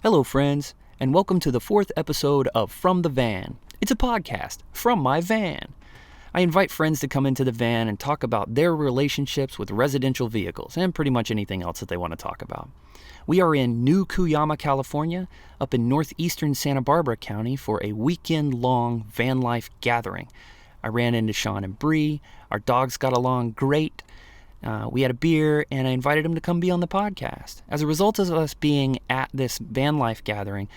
Hello, friends, and welcome to the 4th episode of From the Van. It's a podcast from my van. I invite friends to come into the van and talk about their relationships with residential vehicles and pretty much anything else that they want to talk about. We are in New Cuyama, California, up in northeastern Santa Barbara County for a weekend-long van life gathering. I ran into Shawn and Brie. Our dogs got along great. We had a beer, and I invited him to come be on the podcast. As a result of us being at this van life gathering,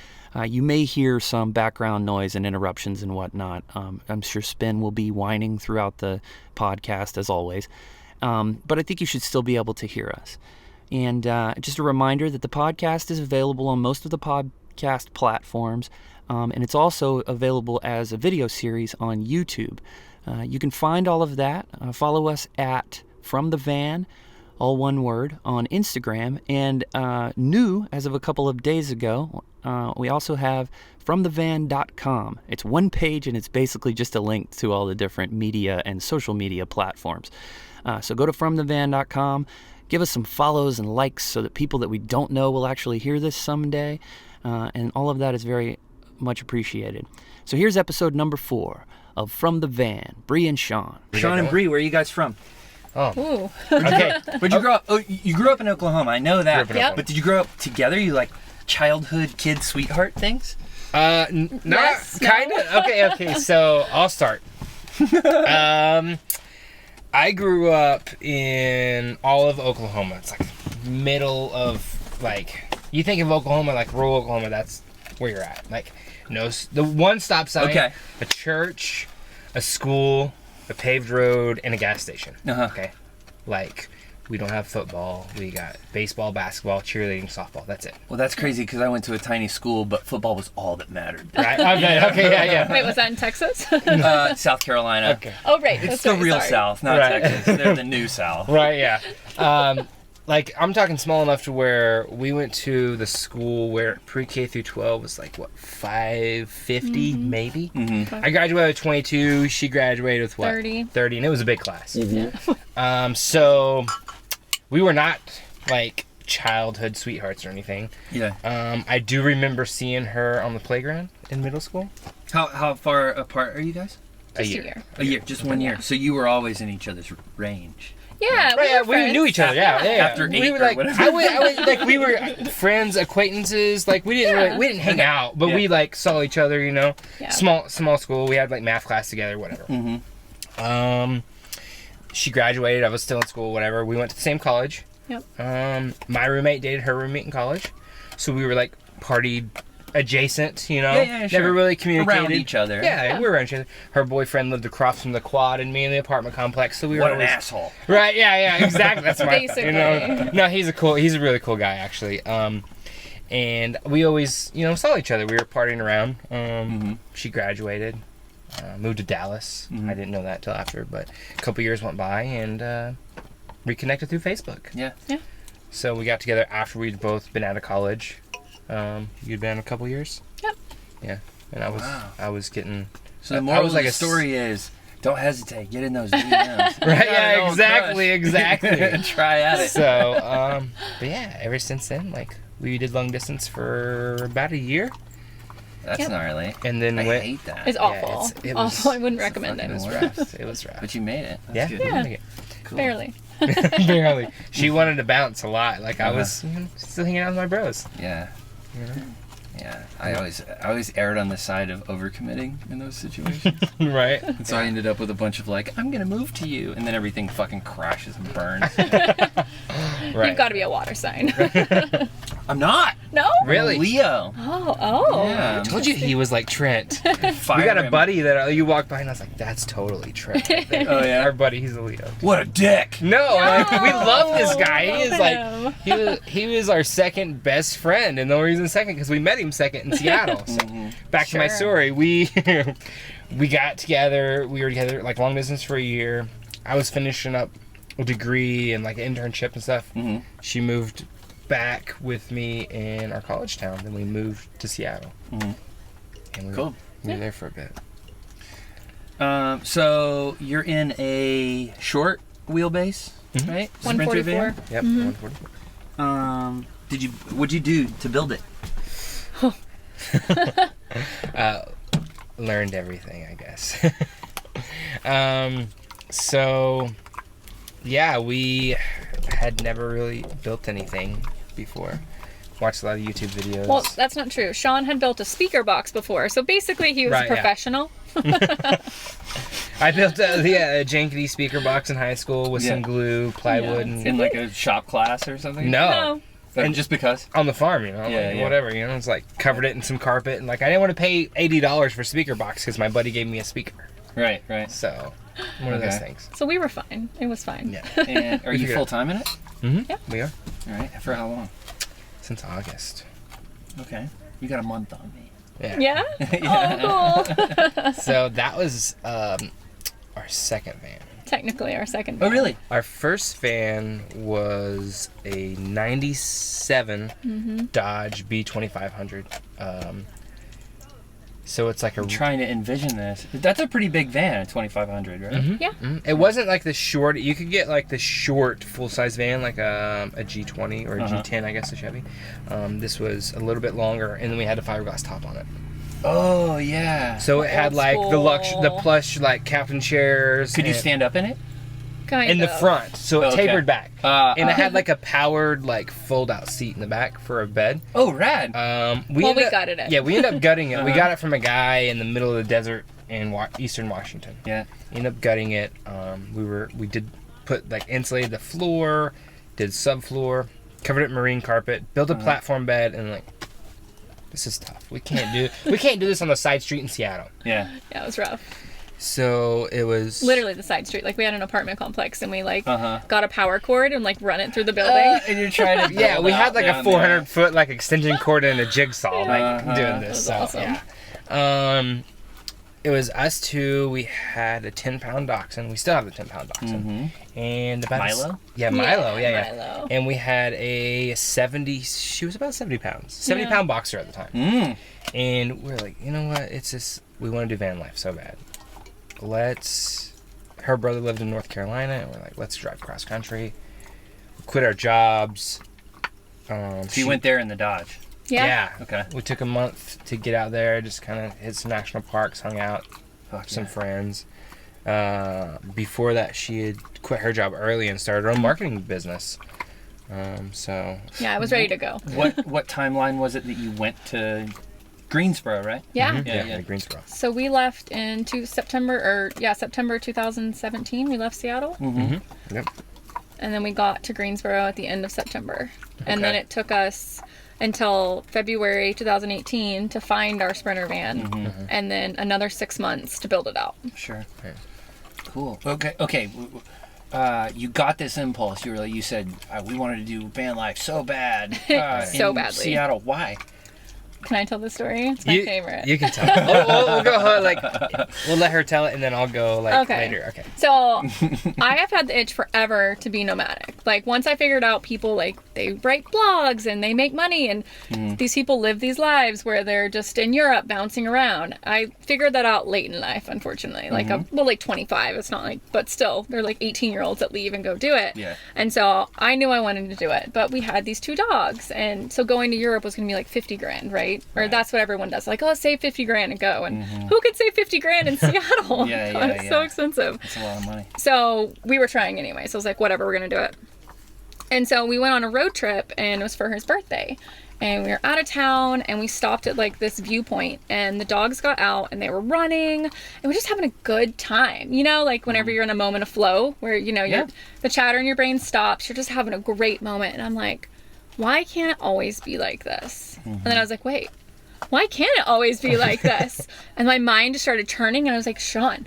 you may hear some background noise and interruptions and whatnot. I'm sure Spin will be whining throughout the podcast, as always. But I think you should still be able to hear us. And just a reminder that the podcast is available on most of the podcast platforms, and it's also available as a video series on YouTube. You can find all of that. Follow us at From the Van, all one word, on Instagram. And new, as of a couple of days ago, we also have FromTheVan.com. It's one page, and it's basically just a link to all the different media and social media platforms. So go to FromTheVan.com. Give us some follows and likes so that people that we don't know will actually hear this someday. And all of that is very much appreciated. So here's episode number 4 of From the Van, Brie and Shawn. Shawn and Brie, where are you guys from? Oh. Ooh. Okay. Where'd you grow up? Oh, you grew up in Oklahoma. I know that. Yep. But did you grow up together? You like childhood kid sweetheart things? Not Yes, no. kind of. Okay. So I'll start. I grew up in all of Oklahoma. It's like middle of, like, you think of Oklahoma like rural Oklahoma. That's where you're at. Like, no, the one stop sign, Okay. a church, a school, a paved road, and a gas station. Uh-huh. Okay, like, we don't have football. We got baseball, basketball, cheerleading, softball. That's it. Well, that's crazy because I went to a tiny school, but football was all that mattered. Right? Okay, yeah. Wait, was that in Texas? South Carolina. Okay. Oh, right. It's That's the right, real sorry. South, not Right. Texas. They're the new South. Right, yeah. Like, I'm talking small enough to where we went to the school where pre-K through 12 was like, what, 550 maybe? Mm-hmm. I graduated with 22. She graduated with what? 30. 30, and it was a big class. Mm-hmm. So we were not like childhood sweethearts or anything. Yeah. I do remember seeing her on the playground in middle school. How far apart are you guys? Just a year. A year, just 1 year. So you were always in each other's range. Yeah, Right, yeah, were we friends. knew each other. Yeah. After we 8 were or like, whatever. I was like, we were friends, acquaintances. Like, we didn't hang out, but we like saw each other. You know, Yeah. small school. We had like math class together, whatever. Mm-hmm. She graduated. I was still in school, whatever. We went to the same college. Yep. My roommate dated her roommate in college, so we were like party adjacent. You know, Yeah, sure. never really communicated. Around each other. Yeah, we were around each other. Her boyfriend lived across from the quad and me in the apartment complex, so we were What an always asshole. right. Yeah, exactly. That's my Basically. you know. No, he's a really cool guy actually. And we always saw each other. We were partying around. She graduated, moved to Dallas. Mhm. I didn't know that till after, but a couple years went by and reconnected through Facebook. Yeah. So we got together after we'd both been out of college. You'd been a couple years. Yep. Yeah, and I was getting. So the I moral was of like the a story is, don't hesitate. Get in those DMs. Right, You yeah, got an old exactly. crush. Try at it. So, but yeah, ever since then, like, we did long distance for about a year, That's Yep. gnarly. and then I went. hate that. It's awful. it was- Awful. I wouldn't recommend fucking it. It was worst. rough. It was rough. But you made it. Yeah, That's good. we did make it. Cool. Barely. Barely. She wanted to bounce a lot. Like I Uh-huh. was still hanging out with my bros. Yeah. You know? Yeah. I always erred on the side of overcommitting in those situations. Right. And so I ended up with a bunch of like, I'm gonna move to you, and then everything fucking crashes and burns. Right. You've got to be a water sign. I'm not. No? Really? I'm a Leo. Oh. Yeah. I told you he was like Trent. Fire We got a him. buddy that you walked by and I was like, that's totally Trent. Right there. Oh yeah. Our buddy, he's a Leo. What a dick. No, like, we love this guy. He is Love like he was our second best friend, and the only reason second because we met him second in Seattle. So back to my Sure. story, we got together. We were together like long distance for a year. I was finishing up a degree and like an internship and stuff. Mm-hmm. She moved back with me in our college town. Then we moved to Seattle. Mm-hmm. And we Cool. were there for a bit. So you're in a short wheelbase, Mhm. right? Sprinter 144. van? Yep. 144. What'd you do to build it? Learned everything, I guess. So, yeah, we had never really built anything before. Watched a lot of YouTube videos. Well, that's not true. Sean had built a speaker box before, so basically he was Right, a yeah. professional. I built a jankety speaker box in high school with some glue, plywood, Yeah. and In like a shop class or something? no. But just because? On the farm, you know, Yeah, like, yeah. whatever, you know, it's like covered it in some carpet, and like I didn't want to pay $80 for a speaker box because my buddy gave me a speaker, Right, right. so one of those Okay. things. So we were fine. It was fine. Yeah, And are you figured it. full-time in it? mm-hmm. Yeah. We are All right. For how long? since August. Okay. You got a month on me. Yeah? Oh, cool. So that was our second van. Technically our second. Oh, really? Our first van was a '97 Dodge B2500. So it's like a I'm trying to envision this. That's a pretty big van, a 2500, right? Mhm. Yeah. It wasn't like the short. You could get like the short full-size van, like a G20 or a Uh-huh. G10, I guess, a Chevy. This was a little bit longer, and then we had a fiberglass top on it. Oh, yeah. So it had Old like the school. plush like captain chairs. Could you and- stand up in it? Kind in the of. front? So it Okay. tapered back, Uh, and it had like a powered like fold-out seat in the back for a bed. Oh, rad. We Well, we ended up- gutted it. Yeah, we ended up gutting it. We Uh-huh. got it from a guy in the middle of the desert in Eastern Washington. Yeah. Ended up gutting it. We did put like insulated the floor, did subfloor, covered it in marine carpet, built a platform bed, and like this is tough. We can't do this on the side street in Seattle. Yeah. Yeah, it was rough. So it was Literally the side street. Like we had an apartment complex and we like Uh-huh. got a power cord and like run it through the building. And you're trying to Yeah, build we out had like a down 400-foot like extension cord and a jigsaw like Uh-huh. doing That this. was So awesome. yeah. It was us two. We had a 10-pound dachshund. We still have the 10-pound dachshund. Mhm. And about Milo? Yeah, Milo. Yeah. Milo. And we had a 70. She was about 70 pounds. 70-pound boxer at the time. Mm. And we are like, you know what? It's just we want to do van life so bad. Her brother lived in North Carolina, and we're like, let's drive cross country. Quit our jobs. So you went there in the Dodge. Yeah. Okay. We took a month to get out there, just kind of hit some national parks, hung out, Fuck some yeah. friends. Before that, she had quit her job early and started her own marketing business. So Yeah, I was ready to go. What timeline was it that you went to Greensboro, right? Yeah. Yeah. Greensboro. So we left in September 2017. We left Seattle. Mm-hmm. Yep. And then we got to Greensboro at the end of September. And then Okay. it took us until February 2018 to find our Sprinter van. And then another 6 months to build it out. Sure. Yeah. Cool. Okay. You got this impulse. You said we wanted to do van life so bad. So in badly. Seattle. Why? Can I tell this story? It's my favorite. You can tell. we'll go we'll let her tell it, and then I'll go Okay. later. Okay. So I have had the itch forever to be nomadic. Like once I figured out people like they write blogs and they make money and these people live these lives where they're just in Europe bouncing around. I figured that out late in life, unfortunately. Like like 25. It's not like, but still, they're like 18-year-olds that leave and go do it. Yeah. And so I knew I wanted to do it, but we had these two dogs, and so going to Europe was going to be like 50 grand, right? Or that's what everyone does. Like, oh, save 50 grand and go. And who could save 50 grand in Seattle? Yeah, God, yeah, it's so yeah. expensive. That's a lot of money. So we were trying anyway. So I was like, whatever, we're going to do it. And so we went on a road trip, and it was for his birthday. And we were out of town, and we stopped at like this viewpoint, and the dogs got out and they were running, and we're just having a good time. You know, like whenever you're in a moment of flow where, you know, Yeah. the chatter in your brain stops, you're just having a great moment. And I'm like, why can't it always be like this? And then I was like, wait, why can't it always be like this? And my mind just started turning, and I was like, Sean,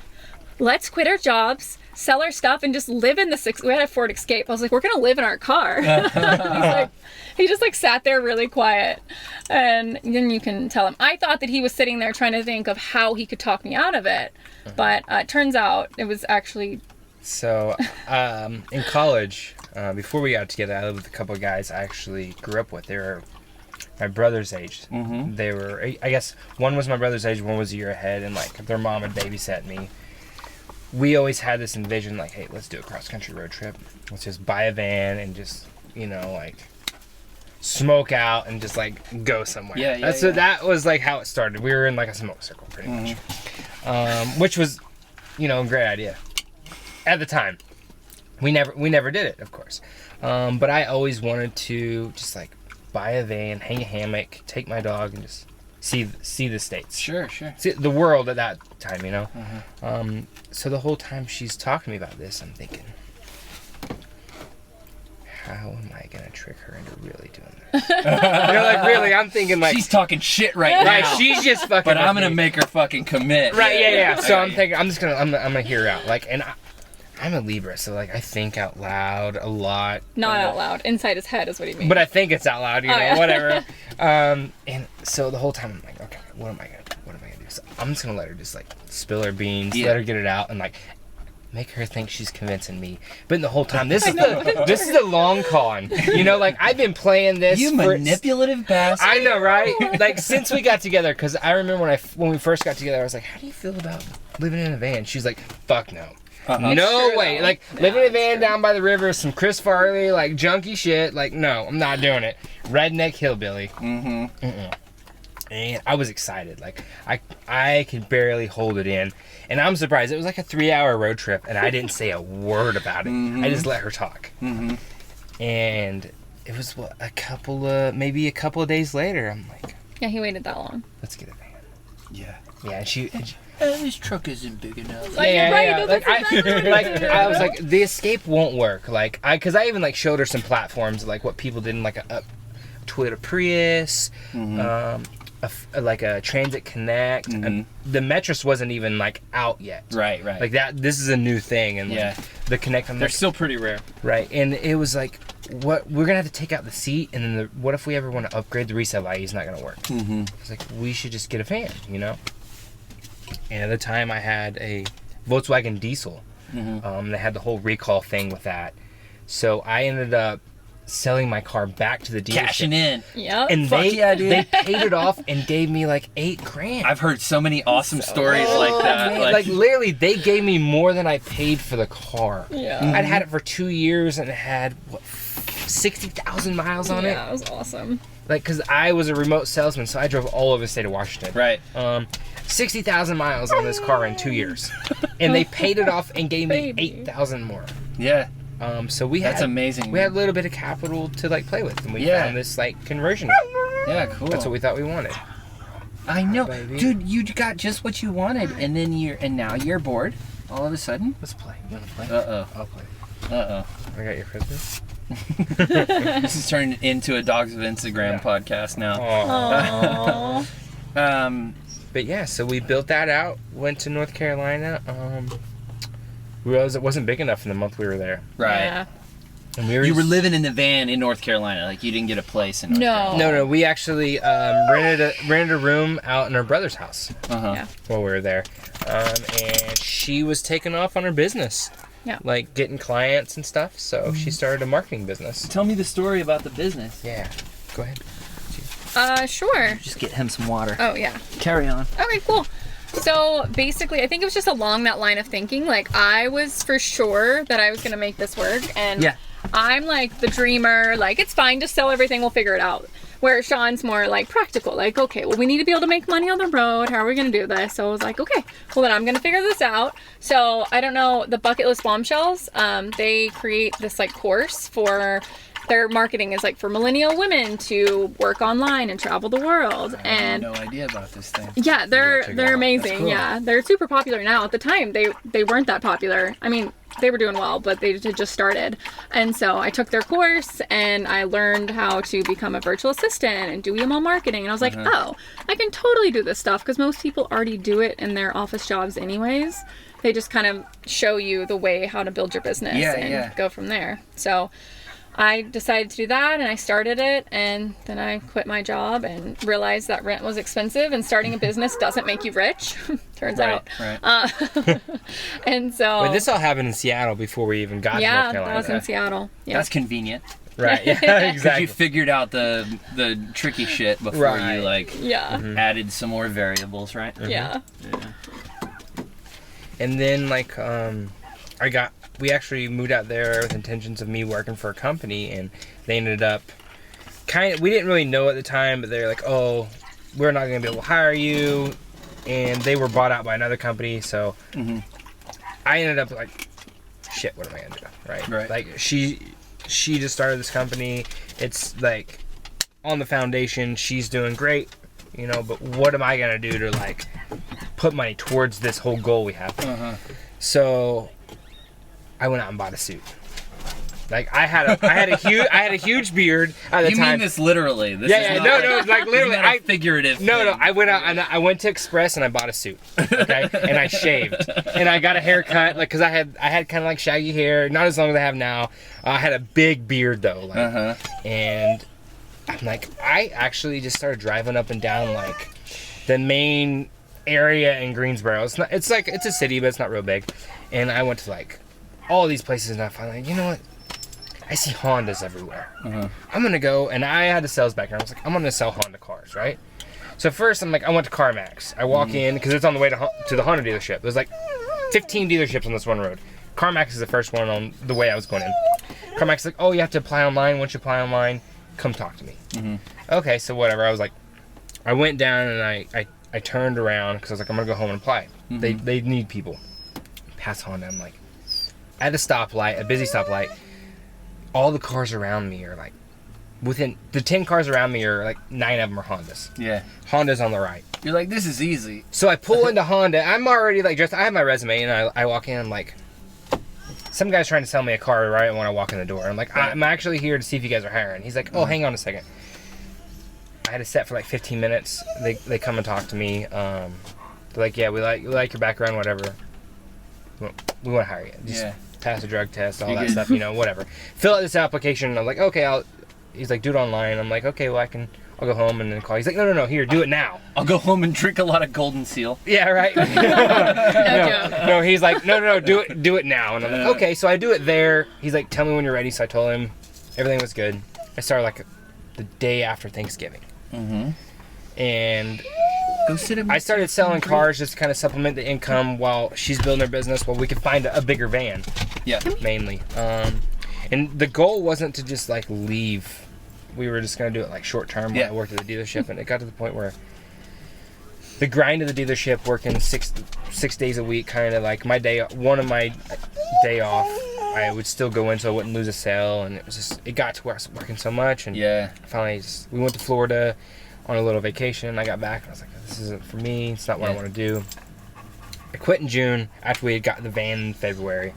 let's quit our jobs, sell our stuff, and just live in the we had a Ford Escape. I was like, we're gonna live in our car. He just like sat there really quiet, and then you can tell him. I thought that he was sitting there trying to think of how he could talk me out of it, but it turns out it was actually So, in college, before we got together, I lived with a couple of guys I actually grew up with. They were my brother's age. Mm-hmm. They were, I guess, one was my brother's age, one was a year ahead, and like their mom had babysat me. We always had this envision, like, hey, let's do a cross-country road trip. Let's just buy a van and just, you know, like, smoke out and just like go somewhere. Yeah. So that was like how it started. We were in like a smoke circle pretty much, which was, a great idea at the time. We never did it, of course, but I always wanted to just like buy a van, hang a hammock, take my dog, and just see the States. Sure. See the world at that time, So the whole time she's talking to me about this, I'm thinking, how am I gonna trick her into really doing this? Like really, I'm thinking like she's talking shit right now. She's just fucking. But I'm gonna make her fucking commit. Right? Yeah. So I'm thinking, I'm gonna hear her out. Like, and I'm a Libra, so like I think out loud a lot. Not out loud. Inside his head is what he means. But I think it's out loud, yeah. whatever. And so the whole time I'm like, okay, what am I gonna do? So I'm just gonna let her just like spill her beans, let her get it out, and like make her think she's convincing me. But the whole time, this is the long con. Like I've been playing this. You manipulative bastard. I know, right? Like since we got together, because I remember when we first got together, I was like, how do you feel about living in a van? She's like, fuck no. No way. Like living in a van down by the river, some Chris Farley, like junky shit. Like no, I'm not doing it. Redneck hillbilly. And I was excited. Like I could barely hold it in. And I'm surprised. It was like a 3-hour road trip, and I didn't say a word about it. I just let her talk. And it was maybe a couple of days later. I'm like, yeah, he waited that long. let's get a van. Yeah. Yeah, and this truck isn't big enough. yeah. I was like, the Escape won't work. Like, because I even like showed her some platforms, like what people did in like a Toyota Prius, like a Transit Connect. And the Metris wasn't even like out yet. Right. Like that. This is a new thing, and like, the Connect. They're still pretty rare. Right, and it was like, what we're gonna have to take out the seat, and then what if we ever want to upgrade the resale value? Is not gonna work. It's like we should just get a van, And at the time, I had a Volkswagen diesel. They had the whole recall thing with that, so I ended up selling my car back to the dealership. Cashing in. Yep. And they paid it off and gave me like $8,000. I've heard so many awesome stories like that. Man, like literally, they gave me more than I paid for the car. Yeah. I'd had it for 2 years and it had 60,000 miles on it. Yeah, it was awesome. Like, because I was a remote salesman, so I drove all over the state of Washington. Right. 60,000 miles on this car in 2 years. And they paid it off and gave me 8,000 more. Yeah. So That's amazing. We had a little bit of capital to like play with, and we found this like conversion. Yeah, cool. That's what we thought we wanted. I know, Baby. dude. You got just what you wanted, and then now you're bored. All of a sudden. Let's play. You wanna play? I'll play. I got your frisbee. This is turned into a Dogs of Instagram podcast now. Aww. But yeah, so we built that out. Went to North Carolina. We realized it wasn't big enough in the month we were there. Right. Yeah. And You were living in the van in North Carolina, like you didn't get a place in North Carolina. No. We actually rented a room out in her brother's house Yeah. while we were there, and she was taking off on her business. Yeah. Like getting clients and stuff. So she started a marketing business. Tell me the story about the business. Yeah. Go ahead. Sure. Just get him some water. Oh, yeah. Carry on. Okay, cool. So basically, I think it was just along that line of thinking. Like, I was for sure that I was going to make this work. And I'm like the dreamer. Like, it's fine. Just sell everything. We'll figure it out. Where Sean's more like practical. Like, okay, well, we need to be able to make money on the road. How are we going to do this? So I was like, okay, well, then I'm going to figure this out. So I don't know, the Bucket List Bombshells, they create this like course for... Their marketing is like for millennial women to work online and travel the world. I have no idea about this thing. Yeah, they're amazing. Cool. Yeah, they're super popular now. At the time, they weren't that popular. I mean, they were doing well, but they had just started. And so I took their course and I learned how to become a virtual assistant and do email marketing. And I was like, oh, I can totally do this stuff because most people already do it in their office jobs anyways. They just kind of show you the way how to build your business and go from there. So I decided to do that and I started it, and then I quit my job and realized that rent was expensive and starting a business doesn't make you rich. Turns out. Right. And so... But this all happened in Seattle before we even got to North Carolina. Yeah, that was in Seattle. Yeah. That's convenient. Right, yeah, Because exactly. you figured out the tricky shit before you like added some more variables, right? Yeah. And then like we actually moved out there with intentions of me working for a company, and they ended up we didn't really know at the time, but they're like, oh, we're not going to be able to hire you. And they were bought out by another company. So I ended up like, shit, what am I going to do? Right. Like she just started this company. It's like on the foundation. She's doing great, you know, but what am I going to do to like put money towards this whole goal we have? So I went out and bought a suit. Like I had a huge beard at the time. You mean this literally? This is no, like literally. I figurative. No, I went out and I went to Express and I bought a suit. Okay, and I shaved and I got a haircut, like because I had kind of like shaggy hair, not as long as I have now. I had a big beard though, like, and I'm like, I actually just started driving up and down like the main area in Greensboro. It's like it's a city, but it's not real big. And I went to like all these places and I finally, you know what? I see Hondas everywhere. I'm gonna go, and I had a sales background. I was like, I'm gonna sell Honda cars, right? So first, I'm like, I went to CarMax. I walk in because it's on the way to the Honda dealership. There's like 15 dealerships on this one road. CarMax is the first one on the way I was going in. CarMax is like, oh, you have to apply online. Once you apply online, come talk to me. Okay, so whatever. I was like, I went down and I turned around because I was like, I'm gonna go home and apply. They need people. Pass Honda. I'm like, at a stoplight, a busy stoplight. All the cars around me are like, within the 10 cars around me are like 9 of them are Hondas. Yeah. Honda's on the right. You're like, this is easy. So I pull into Honda. I'm already like dressed. I have my resume and I walk in. I'm like, some guy's trying to sell me a car right when I walk in the door. I'm like, I'm actually here to see if you guys are hiring. He's like, oh, hang on a second. I had to set for like 15 minutes. They come and talk to me. They're like, yeah, we like your background, whatever. We want to hire you. Just pass a drug test, all that stuff, you know, whatever. Fill out this application. I'm like, okay, he's like, do it online. I'm like, okay, well, I'll go home and then call. He's like, no, here, do it now. I'll go home and drink a lot of Golden Seal. Yeah, right. No, he's like, no, do it now. And I'm like, okay, so I do it there. He's like, tell me when you're ready. So I told him everything was good. I started like the day after Thanksgiving. And I started selling cars just to kind of supplement the income while she's building her business, while we could find a bigger van. Yeah. Mainly. And the goal wasn't to just like leave. We were just going to do it like short term while I worked at the dealership. And it got to the point where the grind of the dealership, working six days a week, kind of like one of my day off, I would still go in so I wouldn't lose a sale. And it got to where I was working so much. And finally we went to Florida on a little vacation. I got back and I was like, this isn't for me. It's not what I want to do. I quit in June after we had got the van in February.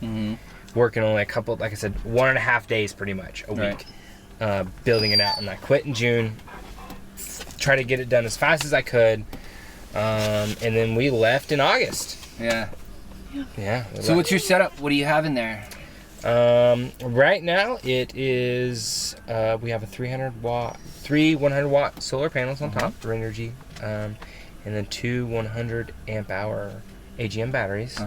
Working only a couple, like I said, 1.5 days pretty much a week, building it out. And I quit in June, try to get it done as fast as I could. And then we left in August. Yeah. So what's your setup? What do you have in there? Right now it is, we have a 3 100-watt solar panels on top, Energy, and then 2 100-amp-hour AGM batteries.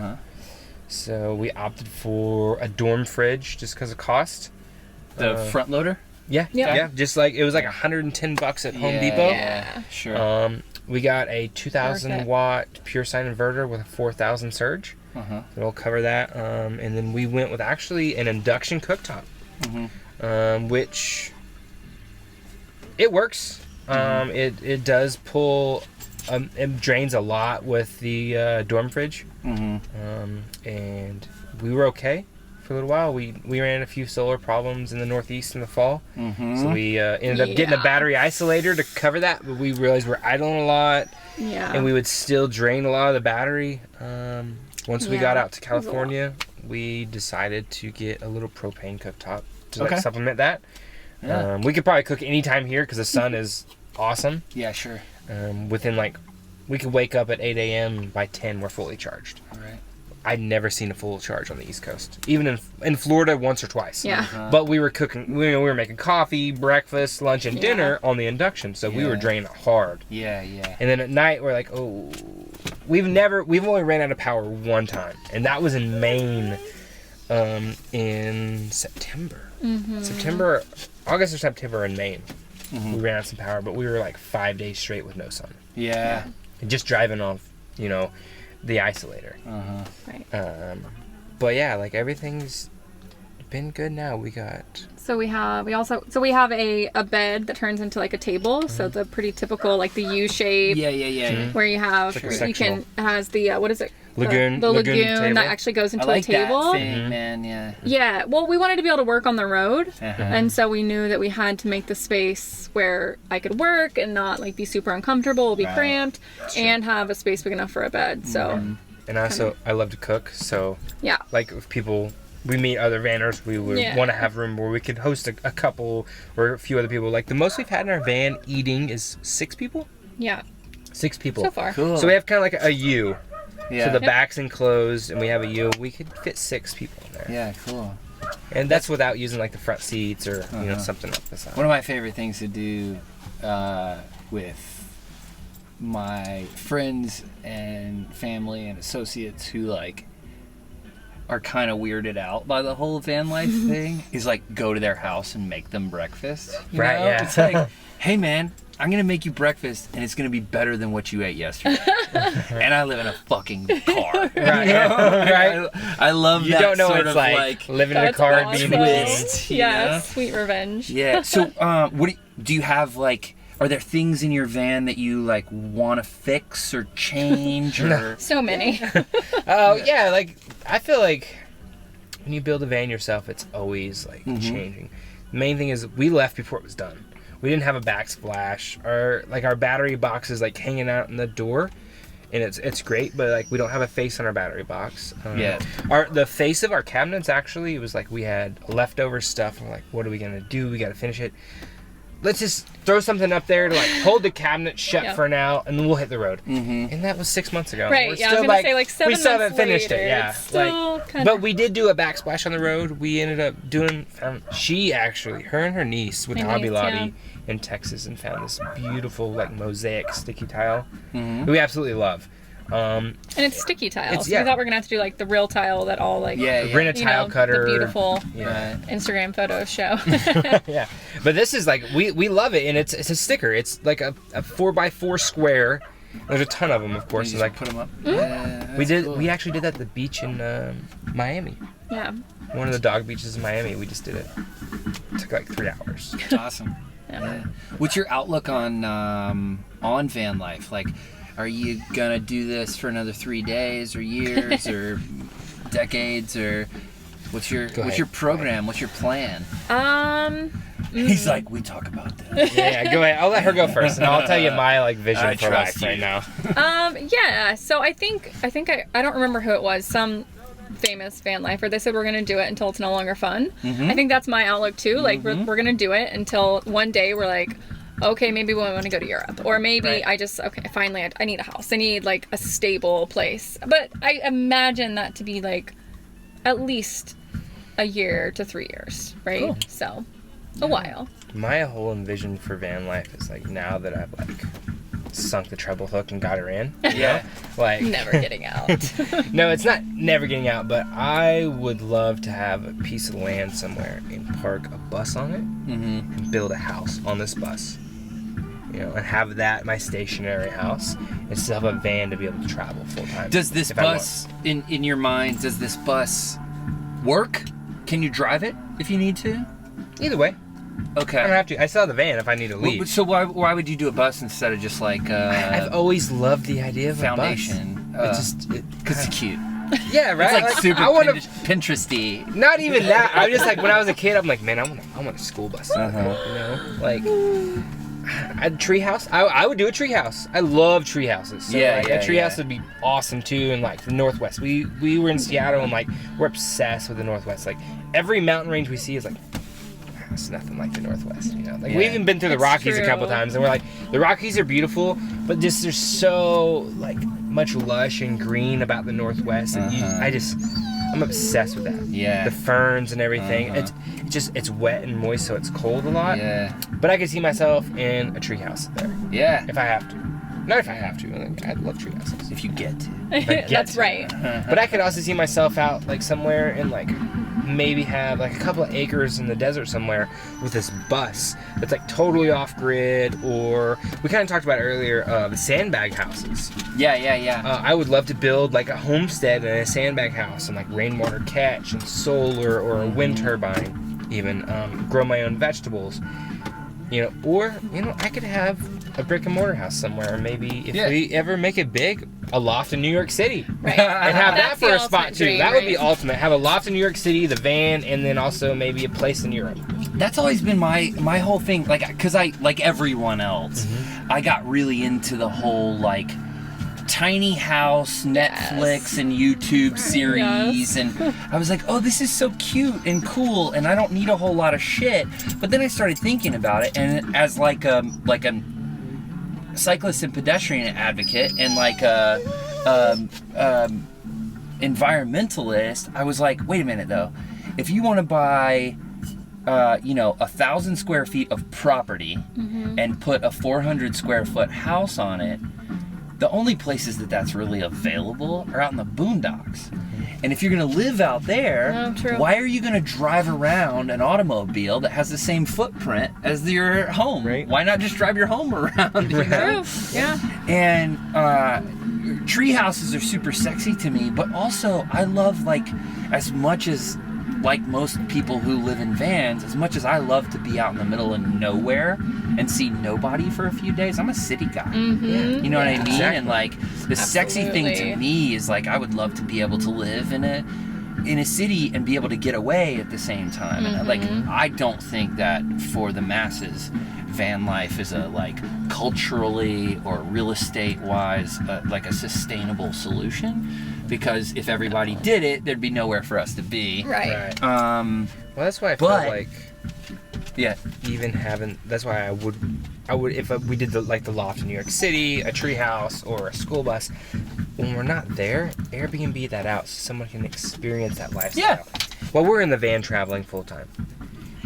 So we opted for a dorm fridge just because of cost. The front loader? Yeah. Just like it was like $110 at Home Depot. Yeah, sure. We got a 2,000-watt pure sine inverter with a 4,000 surge. It'll cover that. And then we went with actually an induction cooktop, which it works. It does pull. It drains a lot with the dorm fridge. And we were okay for a little while. We ran a few solar problems in the Northeast in the fall. So we ended up getting a battery isolator to cover that, but we realized we're idling a lot. And we would still drain a lot of the battery. Once we got out to California, we decided to get a little propane cooktop to like supplement that. We could probably cook anytime here because the sun is awesome. Yeah, sure. We could wake up at 8 a.m. by 10 we're fully charged. All right. I'd never seen a full charge on the East Coast. Even in Florida once or twice. Yeah. But we were cooking, we were making coffee, breakfast, lunch, and dinner on the induction. So we were draining hard. Yeah. And then at night we're like, oh, we've only ran out of power one time. And that was in Maine in September. August or September in Maine. We ran out of some power, but we were like 5 days straight with no sun. Yeah. And just driving off, the isolator. Right. But yeah, like everything's been good now. We got... So we have a bed that turns into like a table. So the pretty typical like the U shape. Yeah. Where you have It's like it has the what is it? Lagoon. The Lagoon lagoon that table. actually goes into I like a table. that thing, man. Yeah. Yeah. Well, we wanted to be able to work on the road, Uh-huh. and so we knew that we had to make the space where I could work and not like be super uncomfortable, be Right. cramped, and have a space big enough for a bed. So And also, I love to cook, so yeah. like if we meet other vanners, we would Yeah. want to have room where we could host a couple or a few other people. Like the most we've had in our van eating is 6 people. Yeah. 6 people. So far. Cool. So we have kind of like a U. Yeah. So the back's enclosed, and we have a U. We could fit 6 people in there. Yeah, cool. And that's without using like the front seats or something like this. One of my favorite things to do with my friends and family and associates who like are kind of weirded out by the whole van life thing is like go to their house and make them breakfast. You Right, know? yeah. It's like, hey man, I'm gonna make you breakfast and it's gonna be better than what you ate yesterday. And I live in a fucking car. Right, You know? right. I love You that don't know sort what it's of like living in a That's car and awesome. being a king. twist, you Yeah, know? sweet revenge. Yeah. So, what do you have like? Are there things in your van that you like want to fix or change or? So many. Oh yeah, like I feel like when you build a van yourself, it's always like changing. The main thing is we left before it was done. We didn't have a backsplash. Our battery box is like hanging out in the door, and it's great, but like we don't have a face on our battery box. Yeah. The face of our cabinets actually, it was like we had leftover stuff. And we're like, what are we gonna do? We gotta finish it. Let's just throw something up there to like hold the cabinet shut Yeah. for now, and then we'll hit the road. Mm-hmm. And that was 6 months ago. Right, We're yeah, I was still, gonna say like 7 we still months haven't finished later, it. Yeah, it's still kinda... but we did do a backsplash on the road. We ended up doing. Her and her niece went to My Hobby niece, Lobby in Texas and found this beautiful like mosaic sticky tile. Mm-hmm. We absolutely love. And it's sticky tile. It's- So yeah. we thought we were gonna have to do like the real tile that all like Yeah. Rent a you tile know, cutter. the beautiful Yeah. Instagram photos show. Yeah, but this is like we love it, and it's a sticker. It's like a 4x4 square. There's a ton of them, of course. You and just like put them up. Mm-hmm. Yeah, we did, cool. we actually did that at the beach in Miami. Yeah. One of the dog beaches in Miami. We just did it. It took like 3 hours. Awesome. Yeah. What's your outlook on van life? Like, are you gonna do this for another 3 days or years or decades or what's your program? What's your plan? He's like, we talk about this. Yeah, go ahead. I'll let her go first, and I'll tell you my like vision I for trust life right you. now. Yeah. So I think I don't remember who it was. Some famous van lifer. They said we're gonna do it until it's no longer fun. Mm-hmm. I think that's my outlook too. Like we're gonna do it until one day we're like, okay, maybe we want to go to Europe, or maybe Right. finally I need a house. I need like a stable place. But I imagine that to be like at least a year to 3 years, right? Cool. So a while. My whole envision for van life is like now that I've like sunk the treble hook and got her in. Yeah. Like Never getting out. no, it's not never getting out, but I would love to have a piece of land somewhere and park a bus on it Mm-hmm. and build a house on this bus. You know, and have that my stationary house and still have a van to be able to travel full time. Does this if I want. bus, in your mind, does this bus work? Can you drive it if you need to? Either way, Okay. I don't have to. I still have the van if I need to leave. So why would you do a bus instead of just like I've always loved the idea of foundation? a bus. Because it's cute. Yeah, right. It's like super I want to. Pinteresty. Not even that. I'm just like when I was a kid, I'm like, man, I want a school bus. Uh-huh. You know, like a treehouse. I would do a treehouse. I love treehouses. So Yeah, like, yeah, a treehouse would be awesome too. And like the Northwest, we were in Seattle and like we're obsessed with the Northwest. Like every mountain range we see is like. It's nothing like the Northwest, you know. Like we've even been through the It's Rockies a couple true. times, and we're like, the Rockies are beautiful, but just there's so like much lush and green about the Northwest, and I'm obsessed with that. Yeah. The ferns and everything. It's wet and moist, so it's cold a lot. Yeah. But I could see myself in a treehouse there Yeah. if I have to. Not if I have to. Like, I love treehouses. If you get to. get That's to. right. But I could also see myself out like somewhere in like maybe have like a couple of acres in the desert somewhere with this bus that's like totally off grid, or we kind of talked about earlier, the sandbag houses. Yeah. I would love to build like a homestead and a sandbag house and like rainwater catch and solar or a wind turbine, even grow my own vegetables. Or I could have a brick and mortar house somewhere. Maybe if we ever make it big, a loft in New York City, Right. and have that That's for the a spot ultimate too. dream, That would be right? ultimate. Have a loft in New York City, the van, and then also maybe a place in Europe. That's always been my whole thing. Like, because I, like everyone else, I got really into the whole like tiny house Netflix and YouTube series, and I was like, oh, this is so cute and cool, and I don't need a whole lot of shit. But then I started thinking about it, and as like a cyclist and pedestrian advocate, and like a environmentalist, I was like, wait a minute though, if you want to buy 1,000 square feet of property and put a 400 square foot house on it, the only places that's really available are out in the boondocks. And if you're going to live out there, why are you going to drive around an automobile that has the same footprint as your home? Right. Why not just drive your home around? You know? True. Yeah. And tree houses are super sexy to me, but also I love, like, as much as, like most people who live in vans, as much as I love to be out in the middle of nowhere and see nobody for a few days, I'm a city guy. You know what I mean? Exactly. And like the sexy thing to me is like I would love to be able to live in a city and be able to get away at the same time. And like I don't think that for the masses, van life is a like culturally or real estate wise like a sustainable solution. Because if everybody did it, there'd be nowhere for us to be. Right. Well, that's why I feel like even having, that's why I would if we did the loft in New York City, a tree house, or a school bus, when we're not there, Airbnb that out so someone can experience that lifestyle. Yeah. Well, we're in the van traveling full time.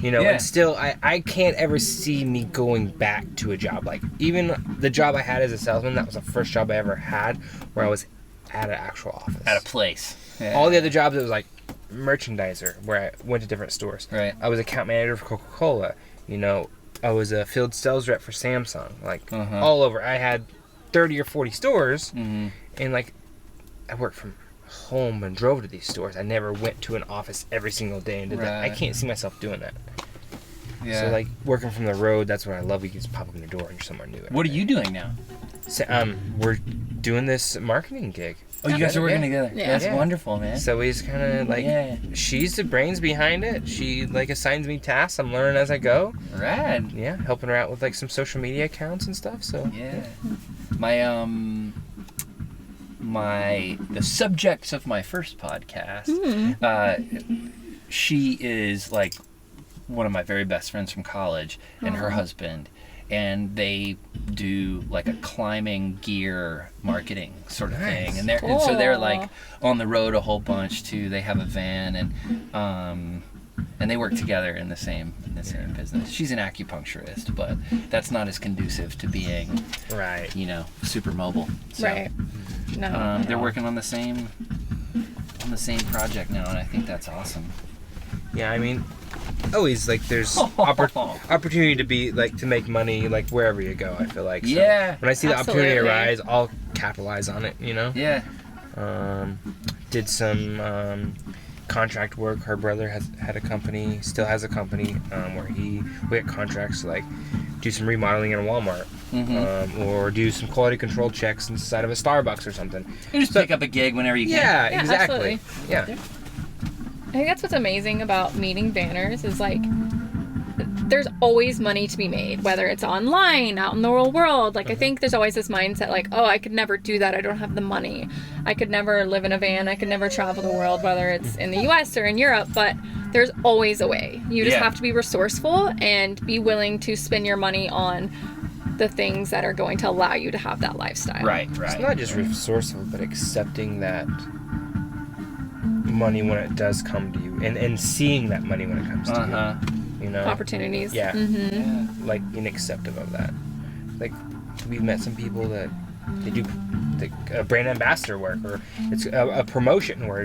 And still, I can't ever see me going back to a job. Like, even the job I had as a salesman, that was the first job I ever had where I was at an actual office. At a place. Yeah. All the other jobs, it was like merchandiser, where I went to different stores. Right. I was account manager for Coca-Cola. I was a field sales rep for Samsung. Like, all over. I had 30 or 40 stores, and like, I worked from home and drove to these stores. I never went to an office every single day and did that. I can't see myself doing that. Yeah. So like working from the road, that's what I love. You can just pop open the door and you're somewhere new. What are you doing now? So, we're doing this marketing gig. Oh, you guys are working together. Yeah. That's wonderful, man. So we just kind of like, she's the brains behind it. She like assigns me tasks. I'm learning as I go. Rad. Yeah, helping her out with like some social media accounts and stuff. So the subjects of my first podcast, she is like one of my very best friends from college, and her husband, and they do like a climbing gear marketing sort of thing, and they're like on the road a whole bunch too. They have a van, and they work together in the same business. She's an acupuncturist, but that's not as conducive to being super mobile. So, Right. No. they're working on the same project now, and I think that's awesome. yeah, I mean, always like there's opportunity to be like to make money like wherever you go. I feel like so when I see the opportunity arise, I'll capitalize on it. Yeah. Did some contract work. Her brother had a company, still has a company where we had contracts to like do some remodeling in a Walmart, or do some quality control checks inside of a Starbucks or something. You just pick up a gig whenever you can. Yeah, exactly. Absolutely. Yeah. I think that's what's amazing about meeting banners is like there's always money to be made, whether it's online, out in the real world. Like I think there's always this mindset like, oh, I could never do that. I don't have the money. I could never live in a van. I could never travel the world, whether it's in the US or in Europe, but there's always a way. You just have to be resourceful and be willing to spend your money on the things that are going to allow you to have that lifestyle. Right. It's not just resourceful, but accepting that money when it does come to you, and seeing that money when it comes to you. Opportunities. Yeah. Like being accepting of that. Like we've met some people that They do brand ambassador work, or it's a promotion where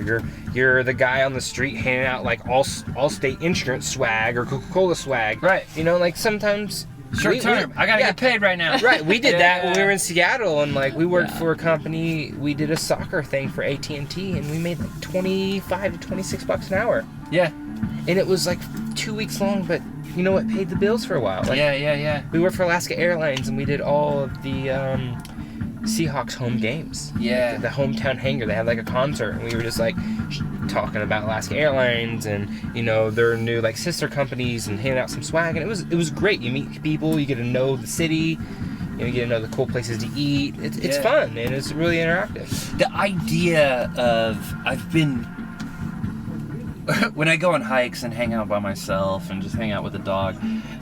you're the guy on the street handing out like Allstate insurance swag or Coca-Cola swag. Right. You know, like sometimes Short term. I gotta get paid right now. Right. We did that when we were in Seattle, and like we worked for a company. We did a soccer thing for AT&T, and we made like $25 to $26 an hour. Yeah. And it was like 2 weeks long, but you know what paid the bills for a while? Like, yeah. We worked for Alaska Airlines, and we did all of the Seahawks home games. Yeah. The hometown hangar. They had like a concert, and we were just like talking about Alaska Airlines and, you know, their new like sister companies and handing out some swag, and it was great. You meet people, you get to know the city, you get to know the cool places to eat. It's fun, and it's really interactive. The idea of when I go on hikes and hang out by myself and just hang out with the dog,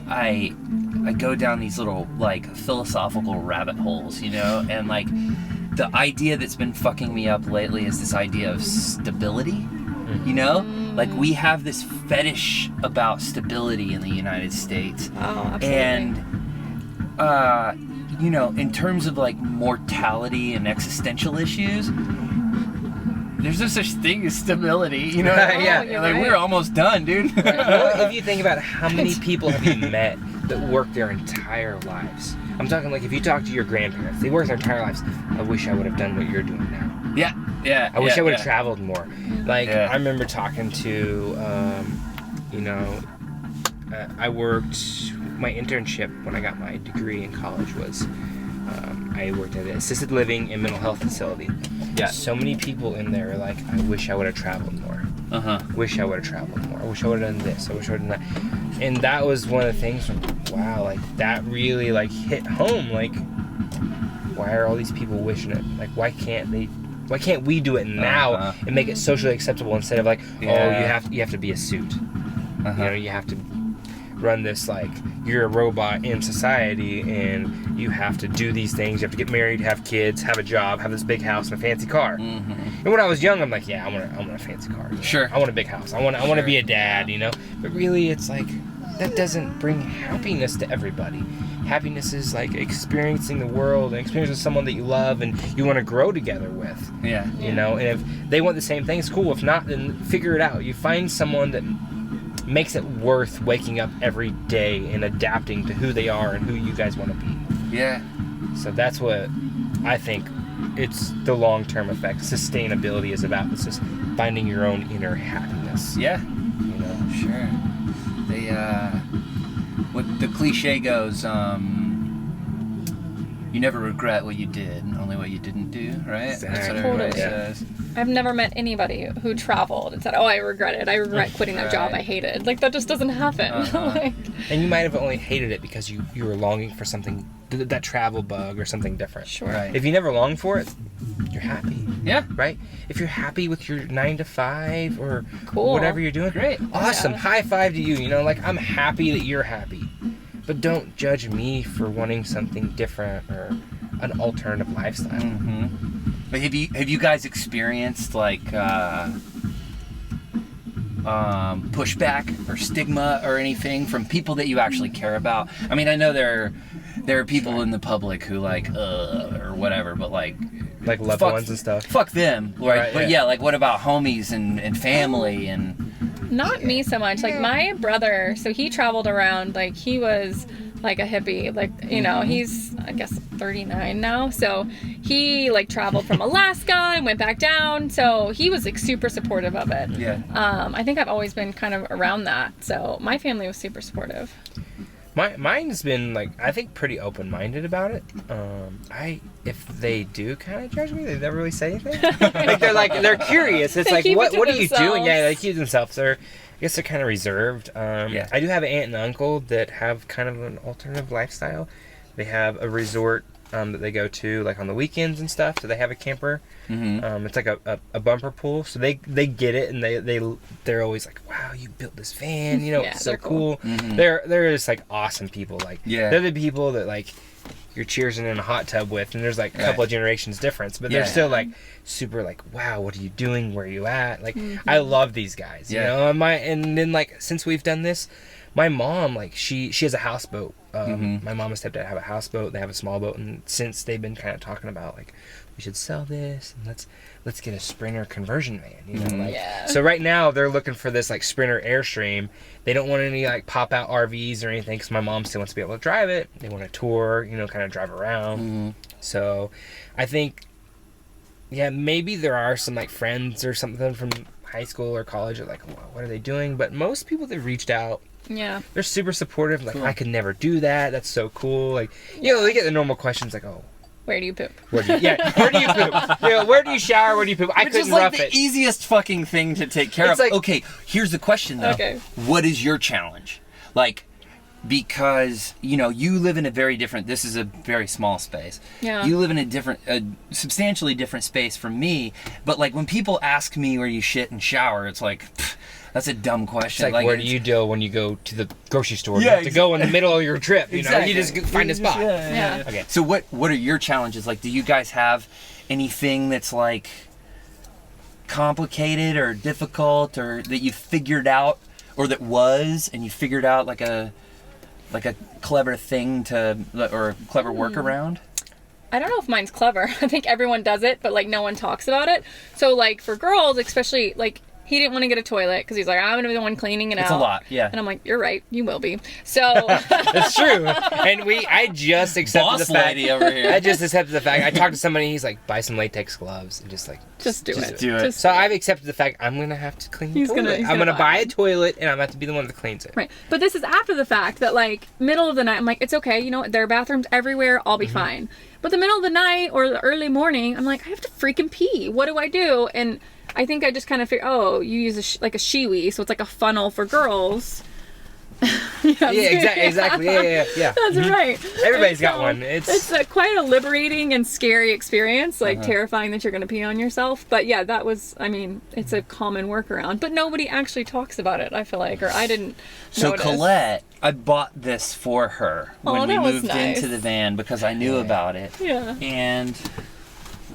I go down these little like philosophical rabbit holes, you know, and like the idea that's been fucking me up lately is this idea of stability, you know? Like we have this fetish about stability in the United States. Oh, absolutely. And you know, in terms of like mortality and existential issues, there's no such thing as stability, you know? Yeah. Like we're almost done, dude. Well, if you think about how many people have you met that work their entire lives. I'm talking like if you talk to your grandparents, they work their entire lives. I wish I would have done what you're doing now. Yeah. I wish I would have traveled more. Like I remember talking to, I worked. My internship when I got my degree in college was I worked at an assisted living and mental health facility. Yeah. So many people in there are like, I wish I would have traveled more. Wish I would have traveled more. I wish I would have done this. I wish I would have done that. And that was one of the things from, wow, like that really like hit home. Like, why are all these people wishing it? Like, why can't we do it now and make it socially acceptable instead of like, you have to be a suit. You know, you have to run this like you're a robot in society and you have to do these things. You have to get married, have kids, have a job, have this big house and a fancy car. And when I was young, I'm like, yeah, I want a fancy car. You know? Sure. I want a big house. I want to be a dad, you know. But really, it's like that doesn't bring happiness to everybody. Happiness is like experiencing the world and experiencing someone that you love and you want to grow together with. Yeah. You know, and if they want the same thing, it's cool. If not, then figure it out. You find someone that makes it worth waking up every day and adapting to who they are and who you guys want to be. Yeah. So that's what I think it's the long-term effect. Sustainability is about. It's just finding your own inner happiness. Yeah. You know? Sure. What the cliche goes, you never regret what you did, only what you didn't do, right? Exactly. That's what everybody Totally. says. I've never met anybody who traveled and said, oh, I regret it. I regret quitting that job I hated. Like, that just doesn't happen. Like, and you might have only hated it because you were longing for something, that travel bug or something different. sure. Right. If you never longed for it, you're happy. Yeah. Right? If you're happy with your 9 to 5 or Cool. whatever you're doing, Great. Awesome. Yeah. High five to you. You know, like, I'm happy that you're happy. But don't judge me for wanting something different or an alternative lifestyle. But have you guys experienced like pushback or stigma or anything from people that you actually care about? I mean, I know there are people in the public who like or whatever, but like loved ones and stuff. Fuck them, Right, but yeah, like what about homies and family and? Not me so much. Like, my brother, so he traveled around, like, he was like a hippie. Like, you know, he's, I guess, 39 now. So he, like, traveled from Alaska and went back down. So he was, like, super supportive of it. Yeah. I think I've always been kind of around that. So my family was super supportive. Mine's been like, I think, pretty open-minded about it. If they do kind of judge me, they never really say anything. they're curious. It's They like, keep what it to are you doing? themselves. Yeah, they keep themselves. I guess they're kind of reserved. I do have an aunt and uncle that have kind of an alternative lifestyle. They have a resort that they go to like on the weekends and stuff. So they have a camper. It's like a bumper pool. So they get it, and they're always like, wow, you built this van. You know, Yeah, it's so they're cool. They're just like awesome people. Like, they're the people that like you're cheersing in a hot tub with, and there's like a couple of generations difference, but they're still like super like, wow, what are you doing? Where are you at? Like, I love these guys, you know. And then like since we've done this, my mom, like, she has a houseboat. My mom and stepdad have a houseboat. They have a small boat, and since they've been kind of talking about, like, we should sell this and let's get a Sprinter conversion van, you know, like. Yeah. So right now they're looking for this like Sprinter Airstream. They don't want any like pop out RVs or anything because my mom still wants to be able to drive it. They want to tour, you know, kind of drive around. So I think, yeah, maybe there are some like friends or something from high school or college that are like, well, what are they doing? But most people that reached out, Yeah. they're super supportive. Like, I could never do that. That's so cool. Like, you know, they get the normal questions like, oh, Where do you poop? where do you poop? You know, where do you shower? Where do you poop? I Which is couldn't like rough the it. easiest fucking thing to take care It's of. like- Okay, here's the question though. Okay. What is your challenge? Like, because, you know, you live in a very different, this is a very small space. Yeah. You live in a substantially different space from me, but like when people ask me where you shit and shower, it's like, pff, that's a dumb It's question. like, where do you do when you go to the grocery store? Yeah, You have to go in the middle of your trip, you know? Exactly. You just find a spot. Yeah. Okay. So what are your challenges? Like, do you guys have anything that's like complicated or difficult or that you figured out or that was and you figured out like a clever thing to or a clever workaround? I don't know if mine's clever. I think everyone does it, but like no one talks about it. So like for girls, especially like he didn't want to get a toilet because he's like, I'm gonna be the one cleaning it out. It's a lot, yeah. And I'm like, you're right, you will be. So That's true. And I just accepted Boss the fact. lady over here. I just accepted the fact. I talked to somebody, he's like, buy some latex gloves and just like. just do it. do it. Just So I've accepted the fact I'm gonna have to clean the He's toilet. gonna- he's I'm gonna gonna buy buy a it. toilet and I'm gonna have to be the one that cleans it. Right. But this is after the fact that like middle of the night, I'm like, it's okay, you know, there are bathrooms everywhere, I'll be fine. But the middle of the night or the early morning, I'm like, I have to freaking pee. What do I do? And I think I just kind of figured, oh, you use like a shiwi, so it's like a funnel for girls. Yeah, exactly. Yeah. That's right. Everybody's And got one. It's quite a liberating and scary experience, like terrifying that you're going to pee on yourself. But yeah, that was, I mean, it's a common workaround. But nobody actually talks about it, I feel like, or I didn't So notice. Colette, I bought this for her when we that was moved nice. into the van because I knew about it. Yeah. And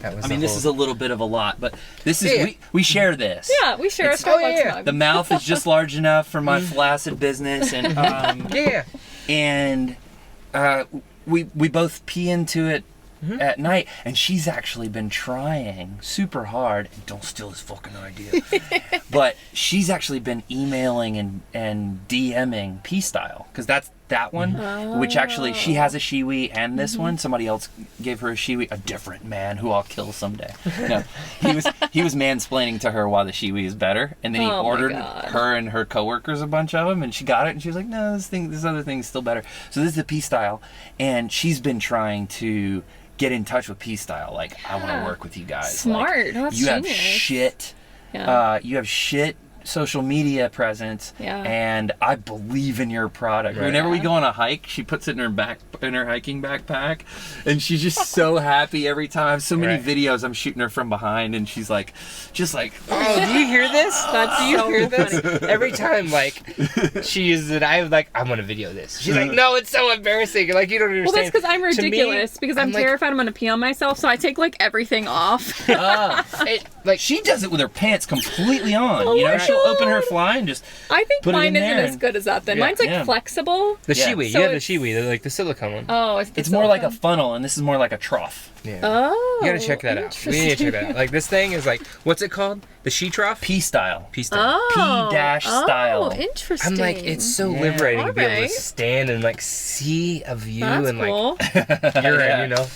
That was I mean, the this is whole- a little bit of a lot, but this is Yeah. we share this. Yeah, we share a It's- Starbucks yeah. mug. The mouth is just large enough for my flaccid business, and Yeah. and we both pee into it at night, and she's actually been trying super hard. And don't steal this fucking idea, but she's actually been emailing and DMing P Style because that's that one, which actually she has a shiwi and this one. Somebody else gave her a shiwi, a different man who I'll kill someday. No, he was mansplaining to her why the shiwi is better, and then he Oh my ordered God. her and her coworkers a bunch of them, and she got it, and she was like, no, this other thing's still better. So this is the P Style, and she's been trying to get in touch with P Style. Like, I want to work with you guys. Smart. Like, That's you have genius. shit. Yeah. You have shit social media presence, Yeah. and I believe in your product. Right. Whenever we go on a hike, she puts it in her hiking backpack, and she's just so happy every time. I have so many Right. videos I'm shooting her from behind, and she's like, just like, Oh, do you hear this? That's Do you so hear this? funny. Every time, like, she uses it, I'm like, I'm gonna video this. She's like, no, it's so embarrassing. Like, you don't understand. Well, that's because I'm To me, ridiculous. Because I'm like, terrified I'm going to pee on myself, so I take like everything off. like, she does it with her pants completely on. Oh you know, my she'll open her God. fly and just I think Put it mine in isn't there as and- good as that. Then Yeah. mine's like Yeah. flexible. the Yeah. shiwi. So You have the it's- shiwi, like the silicone one. Oh, it's more like a funnel, and this is more like a trough. Yeah. Oh, You gotta check that out. We need to check that out. Like, this thing is like, what's it called? The she trough? P Style. P style. Oh, P-style. Oh, interesting. I'm like, it's so Yeah. liberating to be able Alright. to stand and like see a view That's and cool. like urine, you know.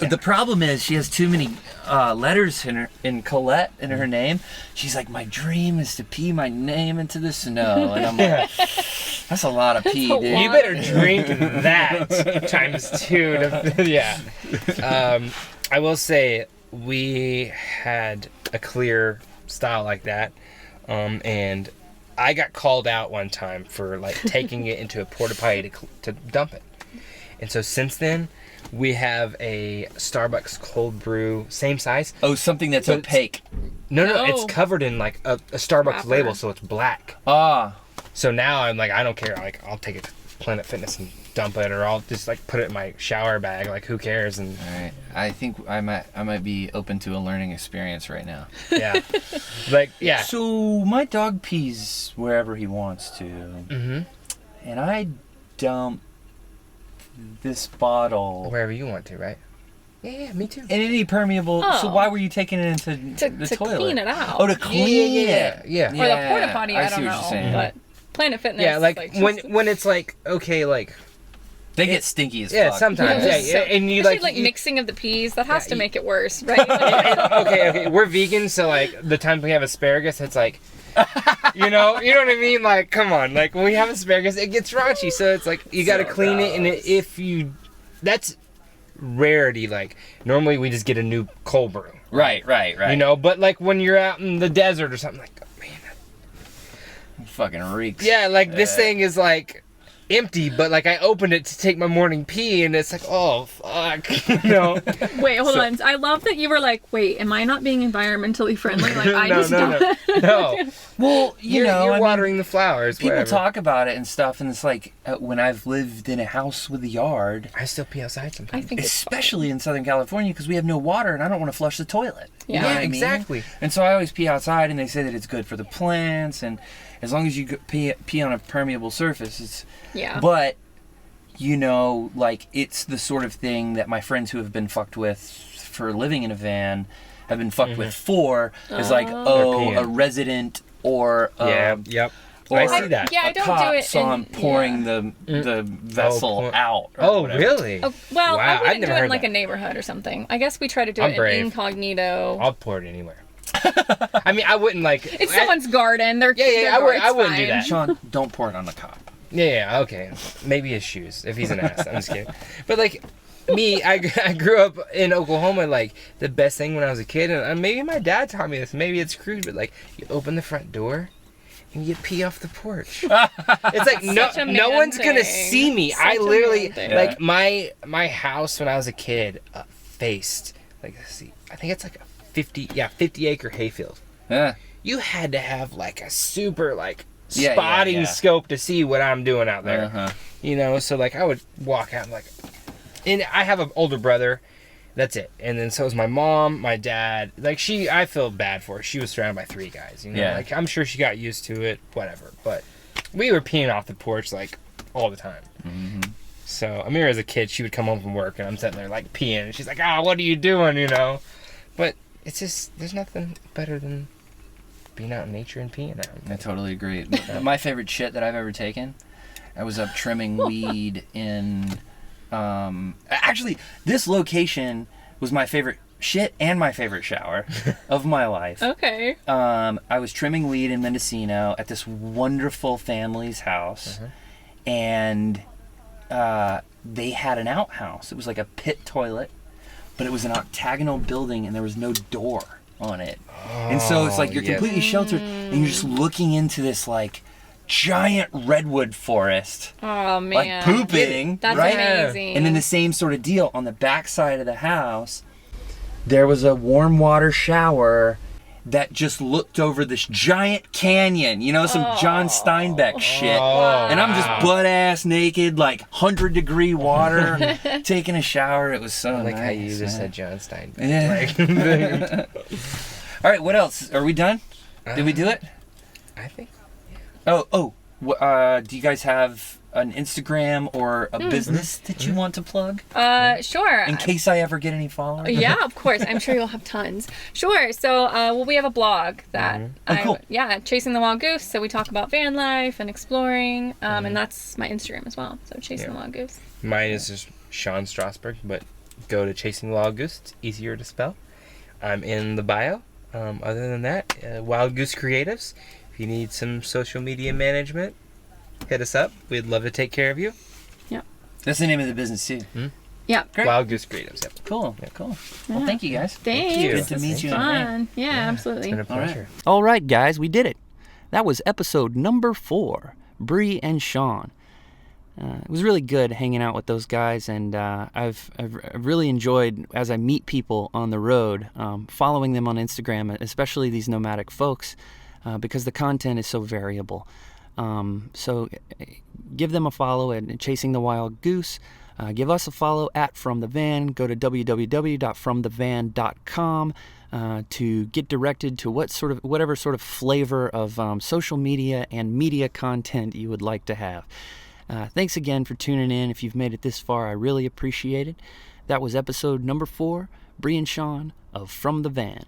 The problem is she has too many letters in Colette in her name. She's like, my dream is to pee my name into the snow, and I'm like, that's a lot of pee, a dude. lot. You better drink that times two. Yeah. I will say we had a clear style like that, and I got called out one time for like taking it into a porta potty to dump it. And so since then, we have a Starbucks cold brew, same size. Oh, something that's But it's- opaque. No, it's Oh. covered in like a Starbucks Wrapper. label, so it's black. Ah, So now I'm like, I don't care. Like, I'll take it to Planet Fitness and dump it, or I'll just like put it in my shower bag. Like, who cares? And all right. I think I might be open to a learning experience right now. yeah, like yeah. So my dog pees wherever he wants to. Mm-hmm. and I dump this bottle Wherever you want to, right? Yeah, me too. in any permeable. So Oh. why were you taking it into the to toilet? clean it out. Oh, to clean it. Yeah. Or the porta potty, I see don't what know. you're saying. But Planet Fitness. Yeah, like just- when it's like, okay, like, They get stinky as yeah, fuck. sometimes, Yeah. yeah, and you Especially like, mixing of the peas, that has Yeah, to you- make it worse, right? Like, okay, we're vegan, so like the times we have asparagus, it's like, you know what I mean? Like, come on, like when we have asparagus, it gets raunchy, so it's like you got to So clean it, and gross. if you, that's rarity. Like normally we just get a new cold brew, Right. you know. But like when you're out in the desert or something, like, oh, man, It fucking reeks. yeah, like this Uh, thing is like empty, but like I opened it to take my morning pee, and it's like, oh fuck, you know. wait, hold on. I love that you were like, wait, am I not being environmentally friendly? Like, I no, just no, don't. no. Well, You're I mean, watering the flowers. people whatever. talk about it and stuff, and it's like when I've lived in a house with a yard, I still pee outside I sometimes. think it's especially in Southern California, because we have no water, and I don't want to flush the toilet. You Yeah. know Yeah, what I mean? exactly. And so I always pee outside, and they say that it's good for the plants, and as long as you pee on a permeable surface, it's. yeah. But, like, it's the sort of thing that my friends who have been fucked with for living in a van have been fucked with for, is like, They're oh, peeing. a resident or Yep. or I see that. Yeah, I a don't cop do it saw in- him pouring yeah. the vessel pour- out. or Oh, whatever. really? Oh, well, Wow, I I've wouldn't never do it in heard like that. a neighborhood or something. I guess we try to do I'm it brave. in incognito. I'll pour it anywhere. I mean, I wouldn't like. It's someone's garden. They're Yeah, I wouldn't do fine. that. Sean, don't pour it on the cop. Yeah, okay. Maybe his shoes, if he's an ass. I'm just kidding. But like, me, I grew up in Oklahoma. Like the best thing when I was a kid, and maybe my dad taught me this. Maybe it's crude, but like, you open the front door. And you pee off the porch. It's like Such a no man50 gonna thing. see me. Such I a literally man thing. like my house when I was a kid faced like, let's see, I think it's like a 50 acre hayfield. Yeah. You had to have like a super like Yeah, spotting yeah. scope to see what I'm doing out there. Uh-huh. You know, so like I would walk out and like, and I have an older brother. That's it. And then so is my mom, my dad. Like I feel bad for her. She was surrounded by 3 guys. You know, Yeah. like I'm sure she got used to it. Whatever. But we were peeing off the porch like all the time. Mm-hmm. So I remember as a kid, she would come home from work and I'm sitting there like peeing, and she's like, "Ah, what are you doing?" You know. But it's just there's nothing better than being out in nature and peeing out. I totally agree. My favorite shit that I've ever taken, I was up trimming weed in. Actually, this location was my favorite shit and my favorite shower of my life. Okay. I was trimming weed in Mendocino at this wonderful family's house, and they had an outhouse. It was like a pit toilet, but it was an octagonal building, and there was no door on it. And so it's like you're yes. completely sheltered, and you're just looking into this like giant redwood forest, Oh man. like pooping, That's right? amazing. And then the same sort of deal on the back side of the house. There was a warm water shower that just looked over this giant canyon, some John Steinbeck shit. Oh, And I'm just butt ass naked, like 100-degree water, taking a shower. It was so I like nice. how you just man. said John Steinbeck. Yeah. All right, what else? Are we done? Did we do it? I think. Do you guys have an Instagram or a business that you want to plug? Sure. In case I ever get any followers? Yeah, of course. I'm sure you'll have tons. Sure. So, we have a blog that Oh, cool. Chasing the Wild Goose. So we talk about van life and exploring, and that's my Instagram as well. So Chasing the Wild Goose. Mine is just Sean Strasberg, but go to Chasing the Wild Goose. It's easier to spell. I'm in the bio. Other than that, Wild Goose Creatives. If you need some social media management, hit us up. We'd love to take care of you. That's the name of the business, too. Yeah. Great. Wild Goose Creatives. Yep. Cool. Well, thank you, guys. Thanks. you. Good to meet you. Fun. Yeah, It's absolutely. been a All right. pleasure. All right, guys, we did it. That was episode number 4, Brie and Shawn. It was really good hanging out with those guys, and I've really enjoyed, as I meet people on the road, following them on Instagram, especially these nomadic folks, because the content is so variable. So give them a follow at Chasing the Wild Goose. Give us a follow at From the Van. Go to www.fromthevan.com to get directed to whatever sort of flavor of social media and media content you would like to have. Thanks again for tuning in. If you've made it this far, I really appreciate it. That was episode number 4, Brie and Shawn of From the Van.